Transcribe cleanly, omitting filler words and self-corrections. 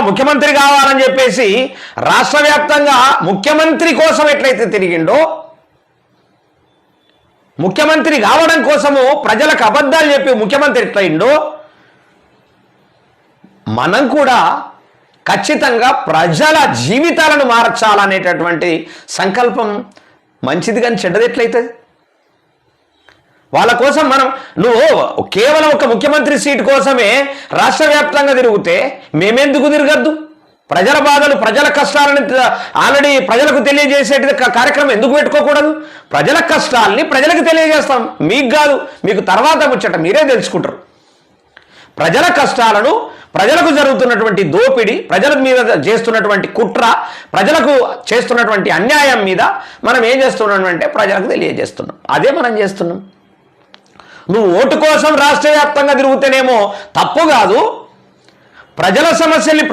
ముఖ్యమంత్రి కావాలని చెప్పేసి రాష్ట్ర వ్యాప్తంగా ముఖ్యమంత్రి కోసం ఎట్లయితే తిరిగిండో, ముఖ్యమంత్రి కావడం కోసము ప్రజలకు అబద్ధాలు చెప్పి ముఖ్యమంత్రి ఎట్లయిండో, మనం కూడా ఖచ్చితంగా ప్రజల జీవితాలను మార్చాలనేటటువంటి సంకల్పం మంచిది, కానీ చెడ్డది ఎట్లయితుంది? వాళ్ళ కోసం నువ్వు కేవలం ఒక ముఖ్యమంత్రి సీటు కోసమే రాష్ట్ర వ్యాప్తంగా తిరిగితే మేమెందుకు తిరగద్దు? ప్రజల బాధలు, ప్రజల కష్టాలను ఆల్రెడీ ప్రజలకు తెలియజేసేటి కార్యక్రమం ఎందుకు పెట్టుకోకూడదు? ప్రజల కష్టాలని ప్రజలకు తెలియజేస్తాం, మీకు కాదు. మీకు తర్వాత ముచ్చట మీరే తెలుసుకుంటారు. ప్రజల కష్టాలను, ప్రజలకు జరుగుతున్నటువంటి దోపిడీ, ప్రజల మీద చేస్తున్నటువంటి కుట్ర, ప్రజలకు చేస్తున్నటువంటి అన్యాయం మీద మనం ఏం చేస్తున్నాం అంటే ప్రజలకు తెలియజేస్తున్నాం. అదే మనం చేస్తున్నాం. నువ్వు ఓటు కోసం రాష్ట్ర వ్యాప్తంగా తిరుగుతేనేమో తప్పు కాదు. ప్రజల సమస్యల్ని